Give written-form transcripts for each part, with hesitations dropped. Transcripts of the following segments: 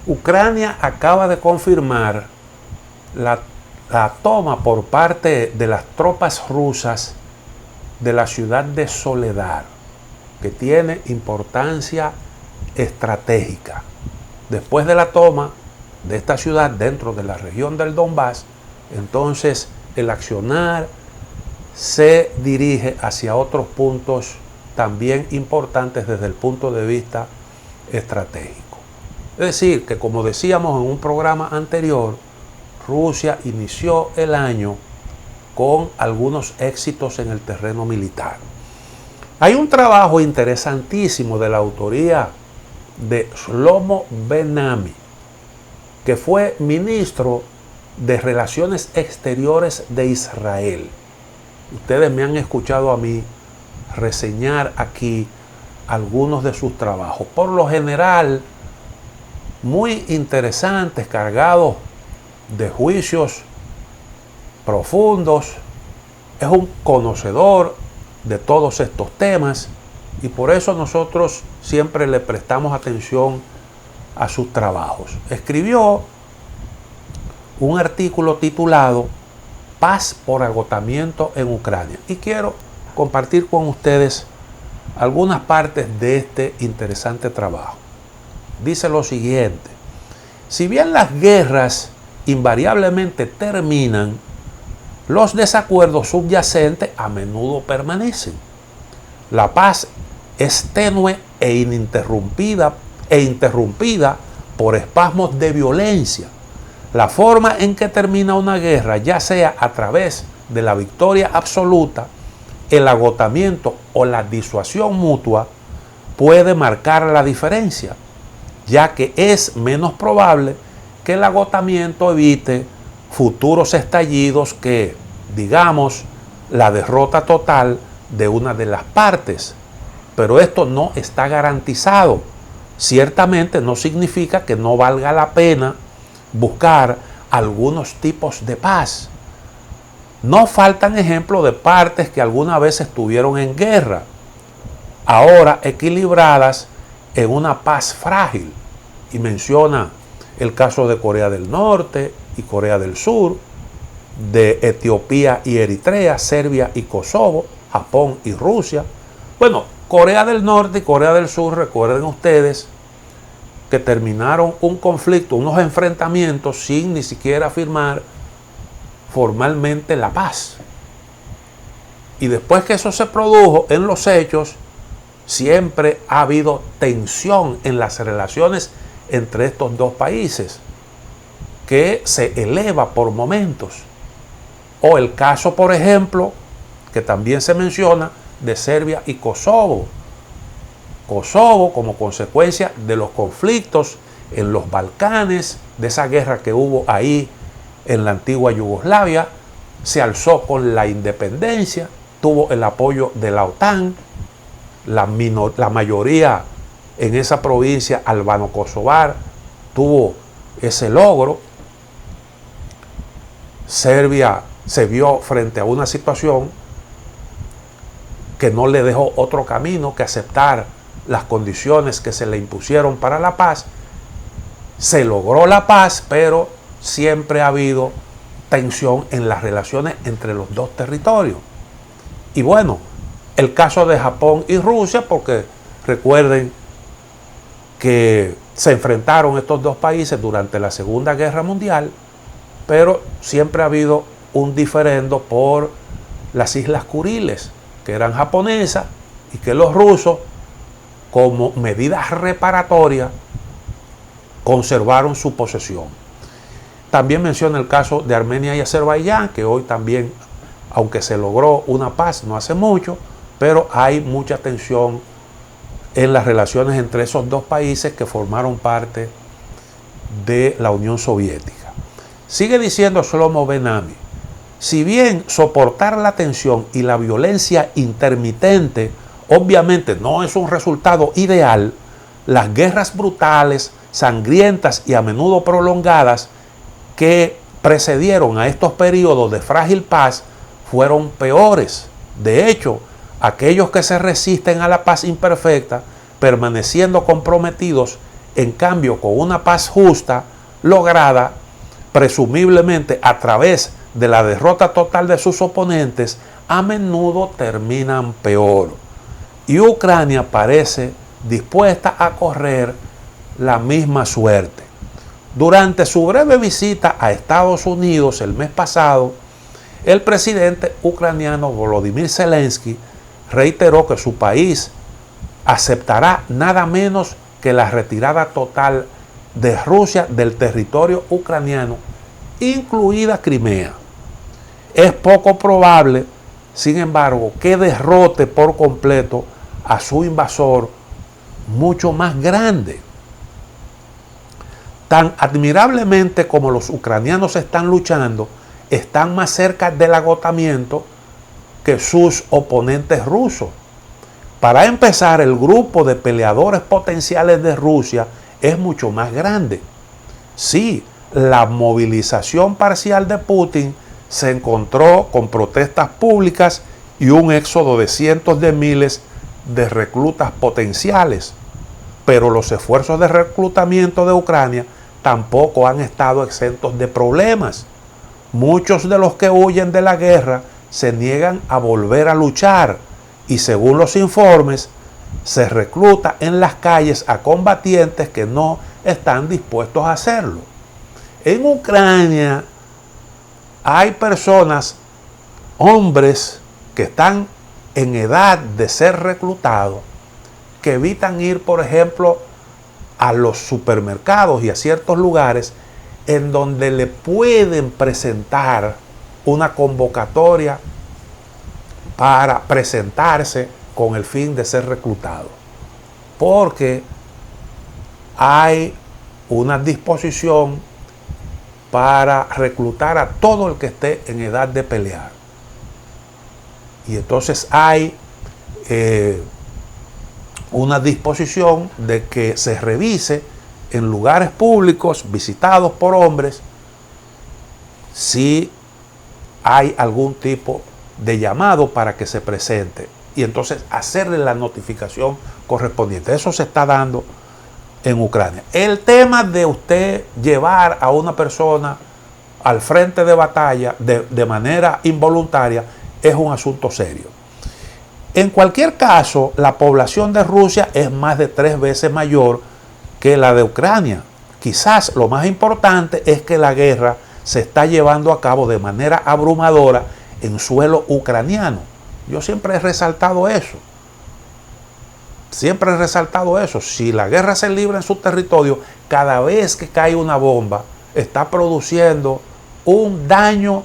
Ucrania acaba de confirmar la toma por parte de las tropas rusas de la ciudad de Soledar, que tiene importancia estratégica. Después de la toma de esta ciudad dentro de la región del Donbass, entonces el accionar se dirige hacia otros puntos también importantes desde el punto de vista estratégico. Es decir, que como decíamos en un programa anterior, Rusia inició el año con algunos éxitos en el terreno militar. Hay un trabajo interesantísimo de la autoría de Shlomo Ben-Ami, que fue ministro de Relaciones Exteriores de Israel. Ustedes me han escuchado a mí reseñar aquí algunos de sus trabajos, por lo general muy interesantes, cargados de juicios profundos. Es un conocedor de todos estos temas y por eso nosotros siempre le prestamos atención a sus trabajos. Escribió un artículo titulado Paz por agotamiento en Ucrania y quiero compartir con ustedes algunas partes de este interesante trabajo. Dice lo siguiente: si bien las guerras invariablemente terminan, los desacuerdos subyacentes a menudo permanecen. La paz es tenue e interrumpida por espasmos de violencia. La forma en que termina una guerra, ya sea a través de la victoria absoluta, el agotamiento o la disuasión mutua, puede marcar la diferencia, ya que es menos probable que el agotamiento evite futuros estallidos que, digamos, la derrota total de una de las partes. Pero esto no está garantizado. Ciertamente no significa que no valga la pena buscar algunos tipos de paz. No faltan ejemplos de partes que alguna vez estuvieron en guerra, ahora equilibradas en una paz frágil. Y menciona el caso de Corea del Norte y Corea del Sur, de Etiopía y Eritrea, Serbia y Kosovo, Japón y Rusia. Bueno, Corea del Norte y Corea del Sur, recuerden ustedes que terminaron un conflicto, unos enfrentamientos sin ni siquiera firmar formalmente la paz. Y después que eso se produjo en los hechos, siempre ha habido tensión en las relaciones entre estos dos países, que se eleva por momentos. O el caso, por ejemplo, que también se menciona, de Serbia y Kosovo. Kosovo, como consecuencia de los conflictos en los Balcanes, de esa guerra que hubo ahí en la antigua Yugoslavia, se alzó con la independencia, tuvo el apoyo de la OTAN, la mayoría en esa provincia albano-kosovar tuvo ese logro. Serbia se vio frente a una situación que no le dejó otro camino que aceptar las condiciones que se le impusieron para la paz. Se logró la paz, pero siempre ha habido tensión en las relaciones entre los dos territorios. Y bueno, el caso de Japón y Rusia, porque recuerden que se enfrentaron estos dos países durante la Segunda Guerra Mundial, pero siempre ha habido un diferendo por las Islas Kuriles, que eran japonesas, y que los rusos, como medidas reparatorias, conservaron su posesión. También menciona el caso de Armenia y Azerbaiyán, que hoy también, aunque se logró una paz no hace mucho, pero hay mucha tensión en las relaciones entre esos dos países que formaron parte de la Unión Soviética. Sigue diciendo Shlomo Ben-Ami: si bien soportar la tensión y la violencia intermitente obviamente no es un resultado ideal, las guerras brutales, sangrientas y a menudo prolongadas que precedieron a estos periodos de frágil paz fueron peores. De hecho, aquellos que se resisten a la paz imperfecta, permaneciendo comprometidos En cambio, con una paz justa lograda, presumiblemente a través de la derrota total de sus oponentes, a menudo terminan peor. Y Ucrania parece dispuesta a correr la misma suerte. Durante su breve visita a Estados Unidos el mes pasado, el presidente ucraniano Volodymyr Zelensky reiteró que su país aceptará nada menos que la retirada total de Rusia del territorio ucraniano, incluida Crimea. Es poco probable, sin embargo, que derrote por completo a su invasor mucho más grande. Tan admirablemente como los ucranianos están luchando, están más cerca del agotamiento que sus oponentes rusos. Para empezar, el grupo de peleadores potenciales de Rusia es mucho más grande. Sí, la movilización parcial de Putin se encontró con protestas públicas y un éxodo de cientos de miles de reclutas potenciales, pero los esfuerzos de reclutamiento de Ucrania tampoco han estado exentos de problemas. Muchos de los que huyen de la guerra se niegan a volver a luchar y, según los informes, se recluta en las calles a combatientes que no están dispuestos a hacerlo. En Ucrania hay personas, hombres que están en edad de ser reclutados, que evitan ir, por ejemplo, a los supermercados y a ciertos lugares en donde le pueden presentar una convocatoria para presentarse con el fin de ser reclutado, porque hay una disposición para reclutar a todo el que esté en edad de pelear. Y entonces hay una disposición de que se revise en lugares públicos visitados por hombres si hay algún tipo de llamado para que se presente y entonces hacerle la notificación correspondiente. Eso se está dando en Ucrania. El tema de usted llevar a una persona al frente de batalla de manera involuntaria es un asunto serio. En cualquier caso, la población de Rusia es más de 3 veces mayor que la de Ucrania. Quizás lo más importante es que la guerra se está llevando a cabo de manera abrumadora en suelo ucraniano. Yo siempre he resaltado eso. Siempre he resaltado eso. Si la guerra se libra en su territorio, cada vez que cae una bomba, está produciendo un daño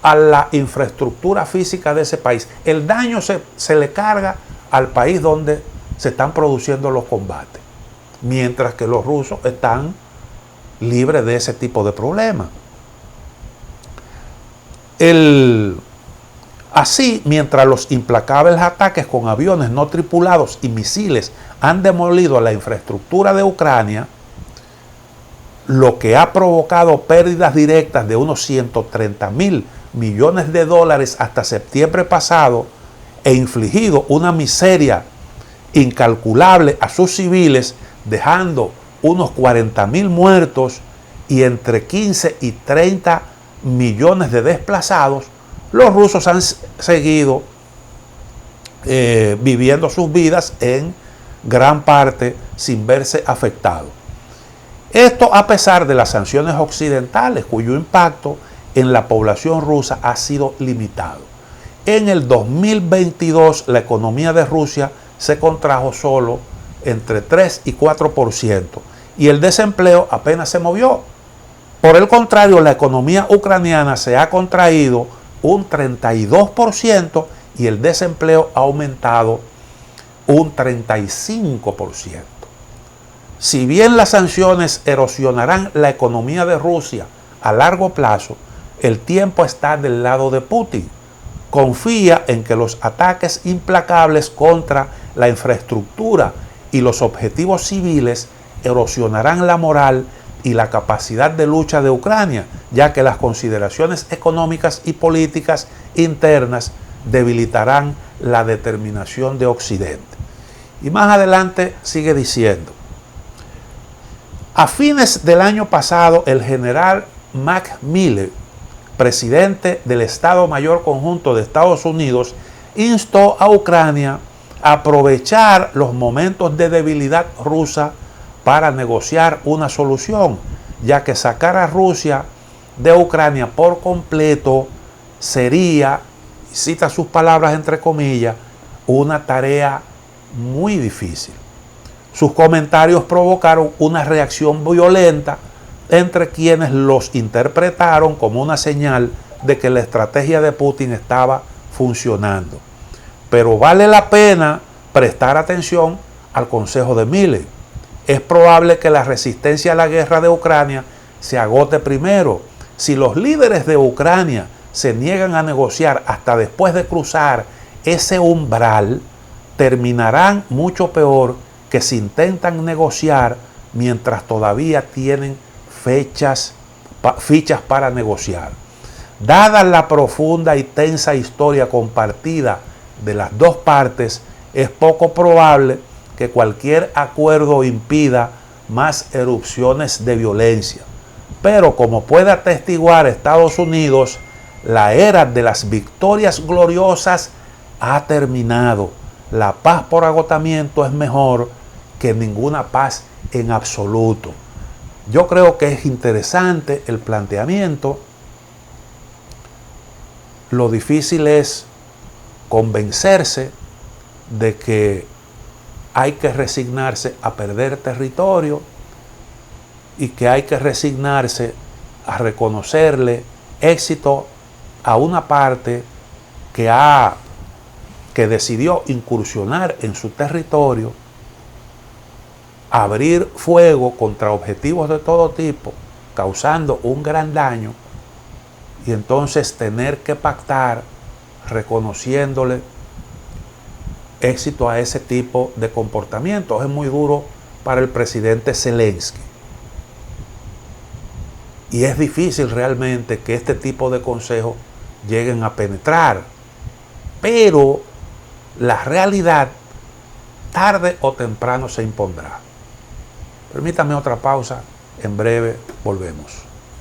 a la infraestructura física de ese país. El daño se le carga al país donde se están produciendo los combates, mientras que los rusos están libres de ese tipo de problemas. Así, mientras los implacables ataques con aviones no tripulados y misiles han demolido la infraestructura de Ucrania, lo que ha provocado pérdidas directas de unos 130.000 millones de dólares hasta septiembre pasado e infligido una miseria incalculable a sus civiles, dejando unos 40.000 muertos y entre 15 y 30 millones de desplazados, los rusos han seguido viviendo sus vidas en gran parte sin verse afectados. Esto a pesar de las sanciones occidentales, cuyo impacto en la población rusa ha sido limitado. En el 2022 la economía de Rusia se contrajo solo entre 3 y 4% y el desempleo apenas se movió. Por el contrario, la economía ucraniana se ha contraído un 32% y el desempleo ha aumentado un 35%. Si bien las sanciones erosionarán la economía de Rusia a largo plazo, el tiempo está del lado de Putin. Confía en que los ataques implacables contra la infraestructura y los objetivos civiles erosionarán la moral y la capacidad de lucha de Ucrania, ya que las consideraciones económicas y políticas internas debilitarán la determinación de Occidente. Y más adelante sigue diciendo, A fines del año pasado, el general Mac Miller, presidente del Estado Mayor Conjunto de Estados Unidos, instó a Ucrania a aprovechar los momentos de debilidad rusa para negociar una solución, ya que sacar a Rusia de Ucrania por completo sería, cita sus palabras entre comillas, una tarea muy difícil. Sus comentarios provocaron una reacción violenta entre quienes los interpretaron como una señal de que la estrategia de Putin estaba funcionando. Pero vale la pena prestar atención al consejo de Miller. Es probable que la resistencia a la guerra de Ucrania se agote primero. Si los líderes de Ucrania se niegan a negociar hasta después de cruzar ese umbral, terminarán mucho peor que si intentan negociar mientras todavía tienen fichas para negociar. Dada la profunda y tensa historia compartida de las dos partes, es poco probable que cualquier acuerdo impida más erupciones de violencia. Pero como puede atestiguar Estados Unidos, la era de las victorias gloriosas ha terminado. La paz por agotamiento es mejor que ninguna paz en absoluto. Yo creo que es interesante el planteamiento. Lo difícil es convencerse de que hay que resignarse a perder territorio y que hay que resignarse a reconocerle éxito a una parte que decidió incursionar en su territorio, abrir fuego contra objetivos de todo tipo, causando un gran daño, y entonces tener que pactar reconociéndole éxito a ese tipo de comportamientos. Es muy duro para el presidente Zelensky. Y es difícil realmente que este tipo de consejos lleguen a penetrar. Pero la realidad, tarde o temprano, se impondrá. Permítame otra pausa. En breve volvemos.